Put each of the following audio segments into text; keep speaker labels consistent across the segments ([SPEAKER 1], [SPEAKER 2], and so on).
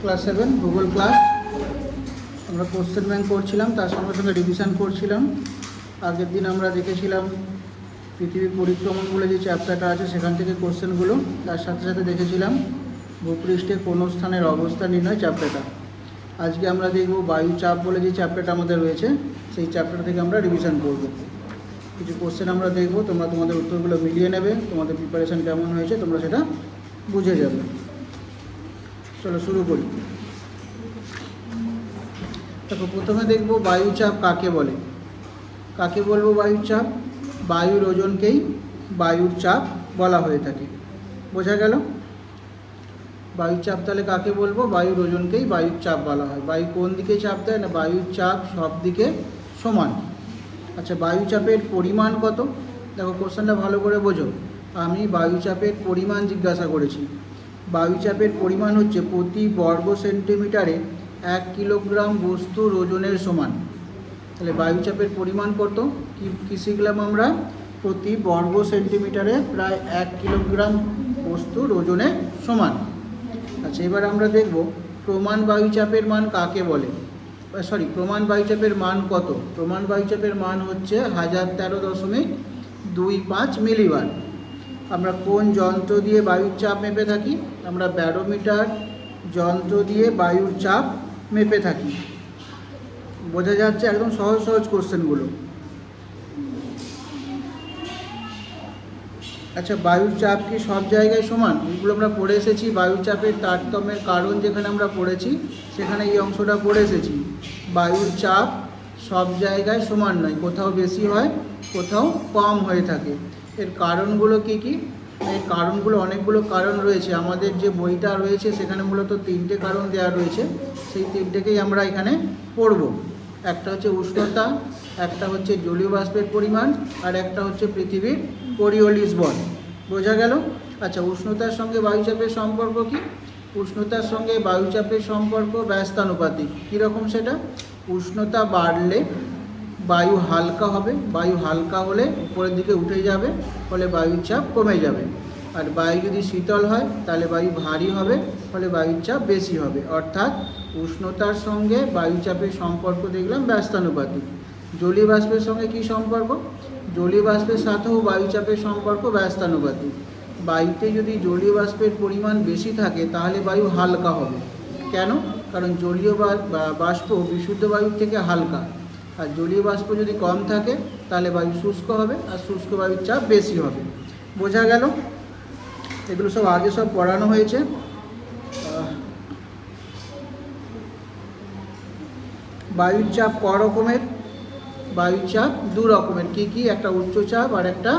[SPEAKER 1] Class 7 ভূগোল class. আমরা question bank করছিলাম, তার সঙ্গে সঙ্গে রিভিশন করছিলাম। আগের দিন আমরা দেখেছিলাম পৃথিবী পরিক্রমণ বলে যে চ্যাপ্টারটা আছে সেখান থেকে কোশ্চেনগুলো, তার সাথে সাথে দেখেছিলাম ভূপৃষ্ঠে কোনো স্থানের অবস্থান নির্ণয় চ্যাপ্টারটা। আজকে আমরা দেখব বায়ুচাপ বলে যে চ্যাপ্টারটা আমাদের রয়েছে, সেই চ্যাপ্টার থেকে আমরা রিভিশন করব। কিছু কোশ্চেন আমরা দেখব, তোমরা তোমাদের উত্তরগুলো মিলিয়ে নেবে, তোমাদের প্রিপারেশান কেমন হয়েছে তোমরা সেটা বুঝে যাবে। চলো শুরু করি। দেখো, প্রথমে দেখব বায়ুচাপ কাকে বলে। কাকে বলবো বায়ুচাপ? বায়ুর ওজনকেই বায়ুর চাপ বলা হয়ে থাকে। বোঝা গেল? বায়ুচাপ তাহলে কাকে বলবো? বায়ুর ওজনকেই বায়ুর চাপ বলা হয়। বায়ু কোন দিকে চাপ দেয়? না, বায়ুর চাপ সব দিকে সমান। আচ্ছা, বায়ুচাপের পরিমাণ কত? দেখো, কোশ্চেনটা ভালো করে বোঝো। আমি বায়ুচাপের পরিমাণ জিজ্ঞাসা করেছি। বায়ুচাপের পরিমাণ হচ্ছে প্রতি বর্গ সেন্টিমিটারে 1 কিলোগ্রাম বস্তুর ওজনের সমান। তাহলে বায়ুচাপের পরিমাণ কত? কি শিখলাম আমরা? প্রতি বর্গ সেন্টিমিটারে প্রায় 1 কিলোগ্রাম বস্তুর ওজনের সমান। আচ্ছা, এবার আমরা দেখব প্রমাণ বায়ুচাপের মান কাকে বলে। প্রমাণ বায়ুচাপের মান কত? প্রমাণ বায়ুচাপের মান হচ্ছে 1013.25 মিলিবার। আমরা কোন যন্ত্র দিয়ে বায়ুর চাপ মেপে থাকি? আমরা ব্যারোমিটার যন্ত্র দিয়ে বায়ুর চাপ মেপে থাকি। বোঝা যাচ্ছে? একদম সহজ সহজ কোশ্চেনগুলো। আচ্ছা, বায়ুর চাপ কি সব জায়গায় সমান? এগুলো আমরা পড়ে এসেছি। বায়ুর চাপের তারতম্যের কারণ যেখানে আমরা পড়েছি সেখানে এই অংশটা পড়ে এসেছি। বায়ুর চাপ সব জায়গায় সমান নয়, কোথাও বেশি হয়, কোথাও কম হয়ে থাকে। এর কারণগুলো কি কি? এই কারণগুলো, অনেকগুলো কারণ রয়েছে। আমাদের যে বইটা রয়েছে সেখানে মূলত 3টে কারণ দেওয়া রয়েছে, সেই 3টেকেই আমরা এখানে পড়ব। একটা হচ্ছে উষ্ণতা, একটা হচ্ছে জলীয় বাষ্পের পরিমাণ, আর একটা হচ্ছে পৃথিবীর কোরিওলিস বল। বোঝা গেল? আচ্ছা, উষ্ণতার সঙ্গে বায়ুচাপের সম্পর্ক কি? উষ্ণতার সঙ্গে বায়ুচাপের সম্পর্ক ব্যস্তানুপাতিক। কীরকম সেটা? উষ্ণতা বাড়লে বায়ু হালকা হবে, বায়ু হালকা হলে উপরের দিকে উঠে যাবে, ফলে বায়ুর চাপ কমে যাবে। আর বায়ু যদি শীতল হয় তাহলে বায়ু ভারী হবে, ফলে বায়ুর চাপ বেশি হবে। অর্থাৎ উষ্ণতার সঙ্গে বায়ুচাপের সম্পর্ক দেখলাম ব্যস্তানুপাতিক। জলীয় বাষ্পের সঙ্গে কি সম্পর্ক? জলীয় বাষ্পের সাথেও বায়ুচাপের সম্পর্ক ব্যস্তানুপাতিক। বায়ুতে যদি জলীয় বাষ্পের পরিমাণ বেশি থাকে তাহলে বায়ু হালকা হবে। কেন? কারণ জলীয় বাষ্প বিশুদ্ধ বায়ুর থেকে হালকা। আর জলীয় বাষ্প যদি কম থাকে তাহলে বায়ু শুষ্ক হবে, আর শুষ্ক বায়ুর চাপ বেশি হবে। বোঝা গেল? এগুলো সব আগে সব পড়ানো হয়েছে। বায়ুর চাপ ক রকমের? বায়ুর চাপ 2 রকমের। কি কি? একটা উচ্চচাপ আর একটা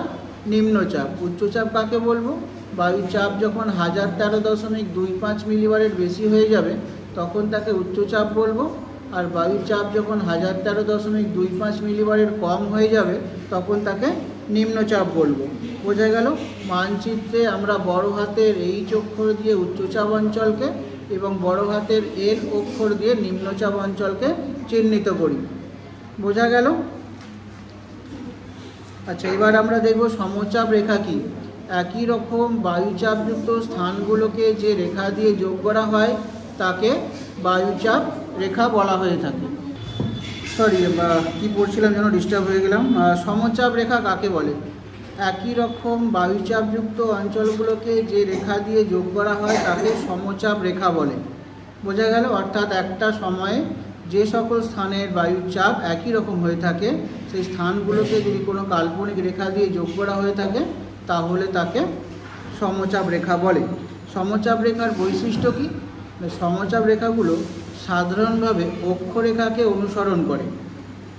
[SPEAKER 1] নিম্নচাপ। উচ্চচাপ কাকে বলবো? বায়ুর চাপ যখন 1013.25 মিলিবারের বেশি হয়ে যাবে তখন তাকে উচ্চচাপ বলবো। আর বায়ুর চাপ যখন 1013.25 মিলিবারের কম হয়ে যাবে তখন তাকে নিম্নচাপ বলবো। বোঝা গেল? মানচিত্রে আমরা বড় হাতের H অক্ষর দিয়ে উচ্চচাপ অঞ্চলকে এবং বড় হাতের L অক্ষর দিয়ে নিম্নচাপ অঞ্চলকে চিহ্নিত করি। বোঝা গেল? আচ্ছা, এবার আমরা দেখব সমচাপ রেখা কি। একই রকম বায়ুচাপযুক্ত স্থানগুলোকে যে রেখা দিয়ে যোগ করা হয় তাকে বায়ুচাপ রেখা বলা হয়ে থাকে। কি পড়ছিলাম যেন ডিস্টার্ব হয়ে গেলাম। সমচাপ রেখা কাকে বলে? একই রকম বায়ুচাপযুক্ত অঞ্চলগুলোকে যে রেখা দিয়ে যোগ করা হয় তাকে সমচাপ রেখা বলে। বোঝা গেল? অর্থাৎ একটা সময়ে যে সকল স্থানের বায়ুর চাপ একই রকম হয়ে থাকে সেই স্থানগুলোকে যদি কোনো কাল্পনিক রেখা দিয়ে যোগ করা হয়ে থাকে তাহলে তাকে সমচাপ রেখা বলে। সমচাপ রেখার বৈশিষ্ট্য কী? সমচাপ রেখাগুলো সাধারণভাবে অক্ষরেখাকে অনুসরণ করে।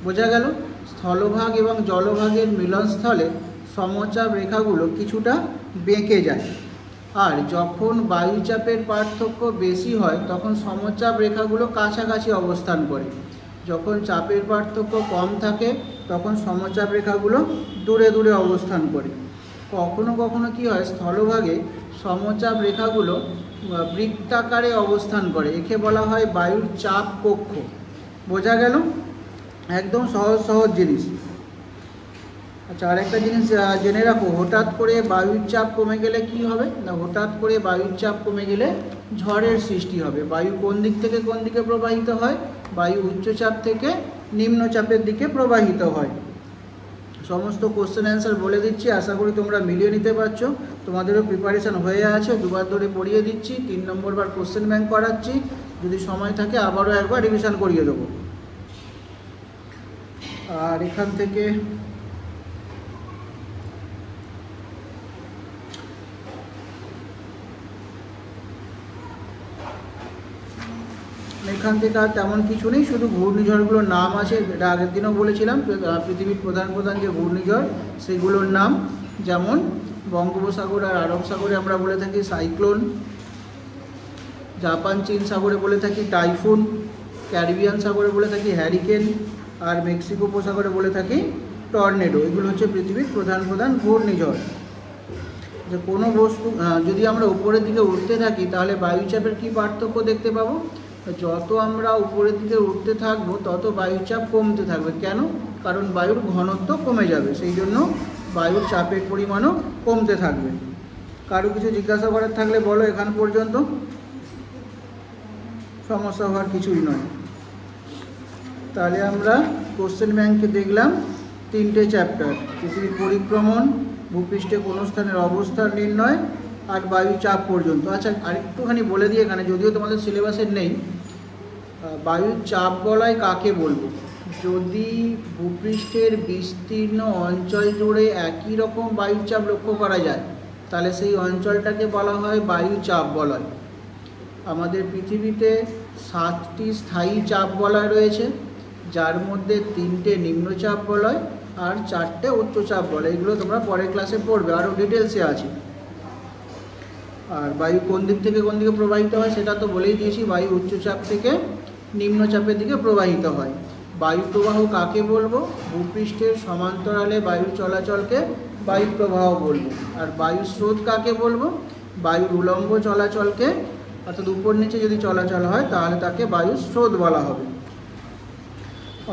[SPEAKER 1] বোঝা গেল? স্থলভাগ এবং জলভাগের মিলনস্থলে সমচাপ রেখাগুলো কিছুটা বেঁকে যায়। আর যখন বায়ুচাপের পার্থক্য বেশি হয় তখন সমচাপ রেখাগুলো কাছাকাছি অবস্থান করে। যখন চাপের পার্থক্য কম থাকে তখন সমচাপ রেখাগুলো দূরে দূরে অবস্থান করে। কখনো কখনো কি হয়, স্থলভাগে সমচাপ রেখাগুলো বৃত্তাকারে অবস্থান করে। একে বলা হয় বায়ুর চাপ কক্ষ। বোঝা গেল? একদম সহজ সহজ জিনিস। আচ্ছা, আরেকটা জিনিস জেনে রাখো, হঠাৎ করে বায়ুর চাপ কমে গেলে কি হবে না, হঠাৎ করে বায়ুর চাপ কমে গেলে ঝড়ের সৃষ্টি হবে। বায়ু কোন দিক থেকে কোন দিকে প্রবাহিত হয়? বায়ু উচ্চচাপ থেকে নিম্নচাপের দিকে প্রবাহিত হয়। সমস্ত কোশ্চেন অ্যান্সার বলে দিচ্ছি, আশা করি তোমরা মিলিয়ে নিতে পারছো। তোমাদেরও প্রিপারেশান হয়ে আছে, দুবার ধরে পড়িয়ে দিচ্ছি, 3 নম্বর বার কোশ্চেন ব্যাংক করাচ্ছি। যদি সময় থাকে আবারও একবার রিভিশন করিয়ে দেবো। আর এখান থেকে আর তেমন কিছু নেই, শুধু ঘূর্ণিঝড়গুলোর নাম আছে, এটা আগের দিনও বলেছিলাম। পৃথিবীর প্রধান প্রধান যে ঘূর্ণিঝড় সেগুলোর নাম, যেমন বঙ্গোপসাগর আর আরব সাগরে আমরা বলে থাকি সাইক্লোন, জাপান চীন সাগরে বলে থাকি টাইফুন, ক্যারিবিয়ান সাগরে বলে থাকি হ্যারিকেন, আর মেক্সিকো উপসাগরে বলে থাকি টর্নেডো। এগুলো হচ্ছে পৃথিবীর প্রধান প্রধান ঘূর্ণিঝড়। যে কোনো বস্তু যদি আমরা উপরের দিকে উঠতে থাকি তাহলে বায়ুচাপের কী পার্থক্য দেখতে পাবো? যত আমরা উপরের দিকে উঠতে থাকবো তত বায়ুচাপ কমতে থাকবে। কেন? কারণ বায়ুর ঘনত্ব কমে যাবে, সেই জন্য বায়ুর চাপের পরিমাণও কমতে থাকবে। কারো কিছু জিজ্ঞাসা করার থাকলে বলো, এখান পর্যন্ত সমস্যা হওয়ার কিছুই নয়। তাহলে আমরা কোশ্চেন ব্যাংকে দেখলাম 3টে চ্যাপ্টার, পৃথিবীর পরিক্রমণ, ভূপৃষ্ঠে কোনো স্থানের অবস্থান নির্ণয়, আর বায়ু চাপ পর্যন্ত। আচ্ছা, আরেকটুখানি বলে দিই এখানে, যদিও তোমাদের সিলেবাসের নেই, বায়ুর চাপ বলয় কাকে বলবো? যদি ভূপৃষ্ঠের বিস্তীর্ণ অঞ্চল জুড়ে একই রকম বায়ুর চাপ লক্ষ্য করা যায় তাহলে সেই অঞ্চলটাকে বলা হয় বায়ু চাপ বলয়। আমাদের পৃথিবীতে 7টি স্থায়ী চাপ বলয় রয়েছে, যার মধ্যে 3টে নিম্নচাপ বলয় আর 4টে উচ্চচাপ বলয়। এগুলো তোমরা পরের ক্লাসে পড়বে, আরও ডিটেলসে আছে। আর বায়ু কোন দিক থেকে কোন দিকে প্রবাহিত হয় সেটা তো বলেই দিয়েছি, বায়ু উচ্চচাপ থেকে নিম্নচাপের দিকে প্রবাহিত হয়। বায়ু প্রবাহ কাকে বলবো? ভূপৃষ্ঠের সমান্তরালে বায়ুর চলাচলকে বায়ু প্রবাহ বলবো। আর বায়ু স্রোত কাকে বলবো? বায়ুর উলম্ব চলাচলকে, অর্থাৎ উপর নিচে যদি চলাচল হয় তাহলে তাকে বায়ু স্রোত বলা হবে।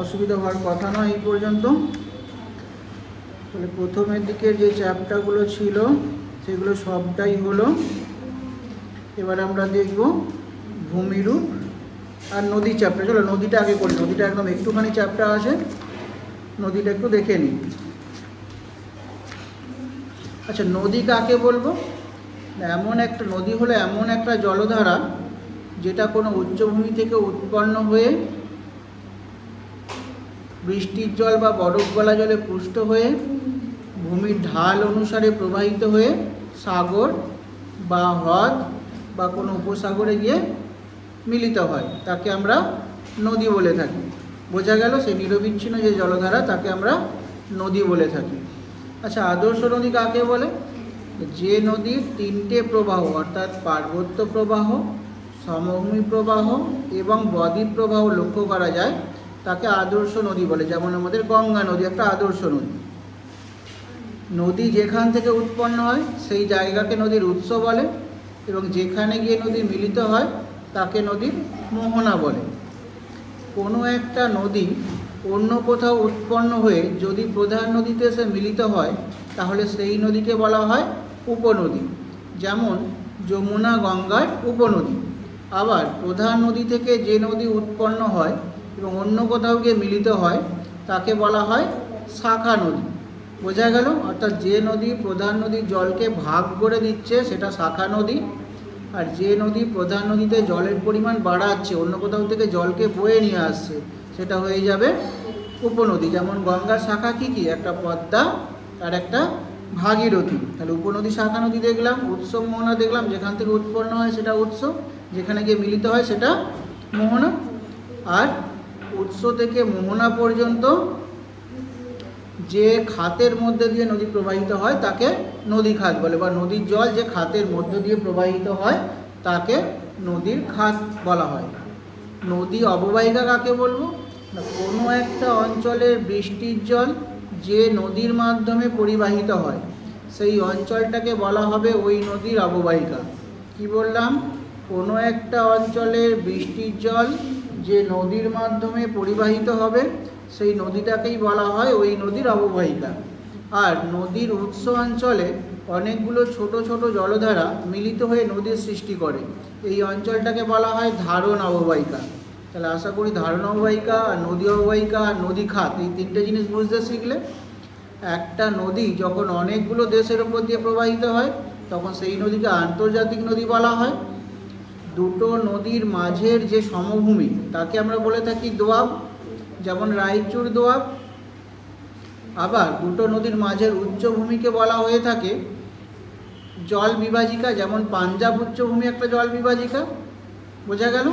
[SPEAKER 1] অসুবিধা হওয়ার কথা নয় এই পর্যন্ত। তাহলে প্রথমের দিকে যে চ্যাপ্টারগুলো ছিল সেগুলো সবটাই হলো। এবার আমরা দেখব ভূমিরূপ আর নদী চ্যাপ্টার। চলো নদীটা আগে করি, নদীটা একদম একটুখানি চ্যাপ্টার আছে, নদীটা একটু দেখে নিই। আচ্ছা, নদী কাকে বলবো? এমন একটা নদী হলো এমন একটা জলধারা যেটা কোনো উচ্চভূমি থেকে উৎপন্ন হয়ে বৃষ্টির জল বা বরফ গলা জলে পুষ্ট হয়ে ভূমির ঢাল অনুসারে প্রবাহিত হয়ে সাগর বা হ্রদ বা কোনো উপসাগরে গিয়ে মিলিত হয়, তাকে আমরা নদী বলে থাকি। বোঝা গেল? সেই নিরবিচ্ছিন্ন যে জলধারা তাকে আমরা নদী বলে থাকি। আচ্ছা, আদর্শ নদী কাকে বলে? যে নদীর 3টে প্রবাহ, অর্থাৎ পার্বত্য প্রবাহ, সমভূমি প্রবাহ এবং বদ্বীপ প্রবাহ লক্ষ্য করা যায় তাকে আদর্শ নদী বলে। যেমন আমাদের গঙ্গা নদী একটা আদর্শ নদী। নদী যেখান থেকে উৎপন্ন হয় সেই জায়গাকে নদীর উৎস বলে, এবং যেখানে গিয়ে নদী মিলিত হয় তাকে নদীর মোহনা বলে। কোনো একটা নদী অন্য কোথাও উৎপন্ন হয়ে যদি প্রধান নদীতে এসে মিলিত হয় তাহলে সেই নদীকে বলা হয় উপনদী। যেমন যমুনা গঙ্গার উপনদী। আবার প্রধান নদী থেকে যে নদী উৎপন্ন হয় এবং অন্য কোথাও গিয়ে মিলিত হয় তাকে বলা হয় শাখা নদী। বোঝা গেল? অর্থাৎ যে নদী প্রধান নদীর জলকে ভাগ করে দিচ্ছে সেটা শাখা নদী, আর যে নদী প্রধান নদীতে জলের পরিমাণ বাড়াচ্ছে, অন্য কোথাও থেকে জলকে বয়ে নিয়ে আসছে, সেটা হয়ে যাবে উপনদী। যেমন গঙ্গার শাখা কী কী? একটা পদ্মা আর একটা ভাগীরথী। তাহলে উপনদী শাখা নদী দেখলাম, উৎস মোহনা দেখলাম, যেখান থেকে উৎপন্ন হয় সেটা উৎস, যেখানে গিয়ে মিলিত হয় সেটা মোহনা। আর উৎস থেকে মোহনা পর্যন্ত যে খাতের মধ্যে দিয়ে নদী প্রবাহিত হয় তাকে নদী খাত বলে, বা নদীর জল যে খাতের মধ্য দিয়ে প্রবাহিত হয় তাকে নদীর খাত বলা হয়। নদী অববাহিকা কাকে বলবো? না, কোনো একটা অঞ্চলের বৃষ্টির জল যে নদীর মাধ্যমে পরিবাহিত হয় সেই অঞ্চলটাকে বলা হবে ওই নদীর অববাহিকা। কি বললাম? কোনো একটা অঞ্চলের বৃষ্টির জল যে নদীর মাধ্যমে পরিবাহিত হবে সেই নদীটাকেই বলা হয় ওই নদীর অববাহিকা। আর নদীর উৎস অঞ্চলে অনেকগুলো ছোট ছোট জলধারা মিলিত হয়ে নদীর সৃষ্টি করে। এই অঞ্চলটাকে বলা হয় ধারণ অববাহিকা। তাহলে আশা করি ধারণ অববাহিকা আর নদী অববাহিকা আর নদী খাত এই তিনটে জিনিস বুঝতে শিখলে। একটা নদী যখন অনেকগুলো দেশের ওপর দিয়ে প্রবাহিত হয় তখন সেই নদীকে আন্তর্জাতিক নদী বলা হয়। দুটো নদীর মাঝের যে সমভূমি তাকে আমরা বলে থাকি দোয়াব, যেমন রায়চুর দোয়াব। আবার দুটো নদীর মাঝের উচ্চভূমিকে বলা হয়ে থাকে জল বিভাজিকা, যেমন পাঞ্জাব উচ্চভূমি একটা জল বিভাজিকা। বোঝা গেল?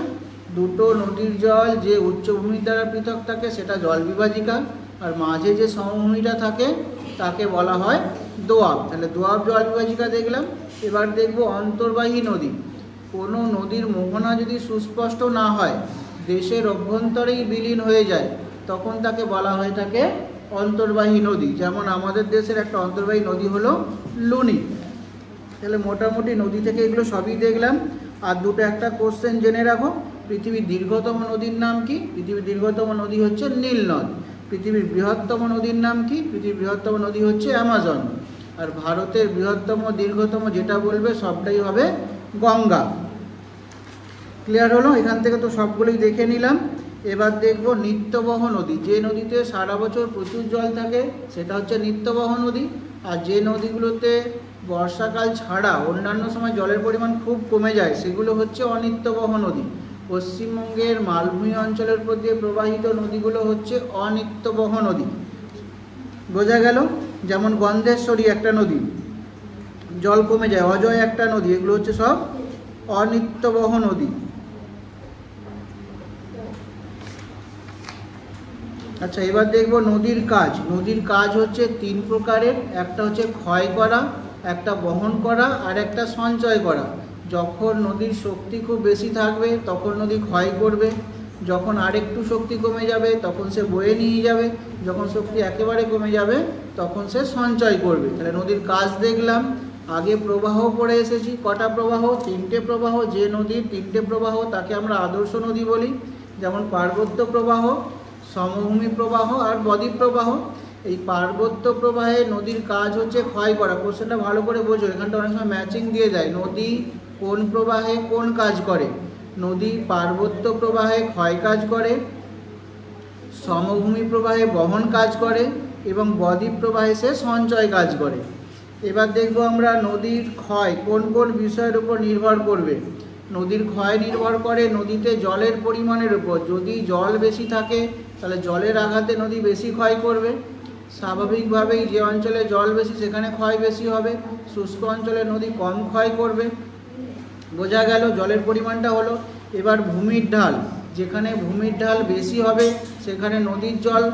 [SPEAKER 1] দুটো নদীর জল যে উচ্চভূমি দ্বারা পৃথক থাকে সেটা জল বিভাজিকা, আর মাঝে যে সমভূমিটা থাকে তাকে বলা হয় দোয়াব। তাহলে দোয়াব জল বিভাজিকা দেখলাম। এবার দেখব অন্তর্বাহী নদী। কোনো নদীর মোহনা যদি সুস্পষ্ট না হয়, দেশের অভ্যন্তরেই বিলীন হয়ে যায়, তখন তাকে বলা হয়ে থাকে অন্তর্বাহী নদী। যেমন আমাদের দেশের একটা অন্তর্বাহী নদী হলো লুনি। তাহলে মোটামুটি নদী থেকে এগুলো সবই দেখলাম। আর দুটো একটা কোশ্চেন জেনে রাখো, পৃথিবীর দীর্ঘতম নদীর নাম কি? পৃথিবীর দীর্ঘতম নদী হচ্ছে নীল নদ। পৃথিবীর বৃহত্তম নদীর নাম কি? পৃথিবীর বৃহত্তম নদী হচ্ছে অ্যামাজন। আর ভারতের বৃহত্তম দীর্ঘতম যেটা বলবে সবটাই হবে গঙ্গা। ক্লিয়ার হলো? এখান থেকে তো সবগুলোই দেখে নিলাম। এবার দেখব নিত্যবহ নদী। যে নদীতে সারা বছর প্রচুর জল থাকে সেটা হচ্ছে নিত্যবহ নদী। আর যে নদীগুলোতে বর্ষাকাল ছাড়া অন্যান্য সময় জলের পরিমাণ খুব কমে যায় সেগুলো হচ্ছে অনিত্যবহ নদী। পশ্চিমবঙ্গের মালভূমি অঞ্চলের উপর দিয়ে প্রবাহিত নদীগুলো হচ্ছে অনিত্যবহ নদী। বোঝা গেল? যেমন গন্ধেশ্বরী একটা নদী, জল কমে যায়। অজয় একটা নদী, এগুলো হচ্ছে সব অনিত্যবহ নদী। আচ্ছা, এবার দেখব নদীর কাজ। নদীর কাজ হচ্ছে তিন প্রকারের। একটা হচ্ছে ক্ষয় করা, একটা বহন করা, আর একটা সঞ্চয় করা। যখন নদীর শক্তি খুব বেশি থাকবে তখন নদী ক্ষয় করবে, যখন আরেকটু শক্তি কমে যাবে তখন সে বয়ে নিয়ে যাবে, যখন শক্তি একেবারে কমে যাবে তখন সে সঞ্চয় করবে। তাহলে নদীর কাজ দেখলাম। আগে প্রবাহ পড়ে এসেছি। কটা প্রবাহ? তিনটে প্রবাহ। যে নদীর তিনটে প্রবাহ তাকে আমরা আদর্শ নদী বলি, যেমন পার্বত্য প্রবাহ, সমভূমি প্রবাহ আর বদ্বীপ প্রবাহ। এই পার্বত্য প্রবাহে নদীর কাজ হচ্ছে ক্ষয় করা। কোশ্চেনটা ভালো করে বোঝো, এখানটা অনেক সময় ম্যাচিং দিয়ে দেয়। নদী কোন প্রবাহে কোন কাজ করে? নদী পার্বত্য প্রবাহে ক্ষয় কাজ করে, সমভূমি প্রবাহে বহন কাজ করে এবং বদ্বীপ প্রবাহে সে সঞ্চয় কাজ করে। এবার দেখব আমরা নদীর ক্ষয় কোন কোন বিষয়ের উপর নির্ভর করবে। নদীর ক্ষয় নির্ভর করে নদীতে জলের পরিমাণের উপর। যদি জল বেশি থাকে তাহলে জলের আঘাতে নদী বেশি ক্ষয় করবে। স্বাভাবিকভাবেই যে অঞ্চলে জল বেশি সেখানে ক্ষয় বেশি হবে। শুষ্ক অঞ্চলে নদী কম ক্ষয় করবে। বোঝা গেল? জলের পরিমাণটা হলো। এবার ভূমির ঢাল। যেখানে ভূমির ঢাল বেশি হবে সেখানে নদীর জল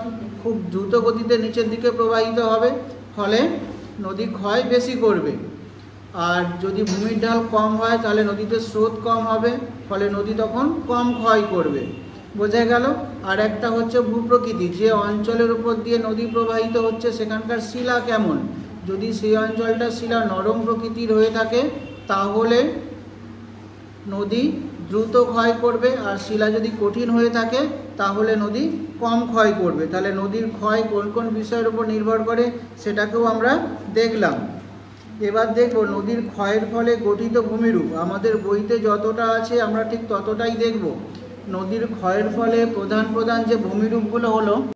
[SPEAKER 1] খুব দ্রুত গতিতে নিচের দিকে প্রবাহিত হবে, ফলে নদী ক্ষয় বেশি করবে। আর যদি ভূমির ঢাল কম হয় তাহলে নদীতে স্রোত কম হবে, ফলে নদী তখন কম ক্ষয় করবে। বোঝা গেল? আর একটা হচ্ছে ভূপ্রকৃতি। যে অঞ্চলের উপর দিয়ে নদী প্রবাহিত হচ্ছে সেখানকার শিলা কেমন। যদি সেই অঞ্চলটা শিলা নরম প্রকৃতির হয়ে থাকে তাহলে নদী দ্রুত ক্ষয় করবে, আর শিলা যদি কঠিন হয়ে থাকে তাহলে নদী কম ক্ষয় করবে। তাহলে নদীর ক্ষয় কোন কোন বিষয়ের উপর নির্ভর করে সেটাকেও আমরা দেখলাম। এবার দেখব নদীর ক্ষয়ের ফলে গঠিত ভূমিরূপ। আমাদের বইতে যতটা আছে আমরা ঠিক ততটাই দেখব। নদীর ক্ষয়ের ফলে প্রধান প্রধান যে ভূমিরূপগুলো হলো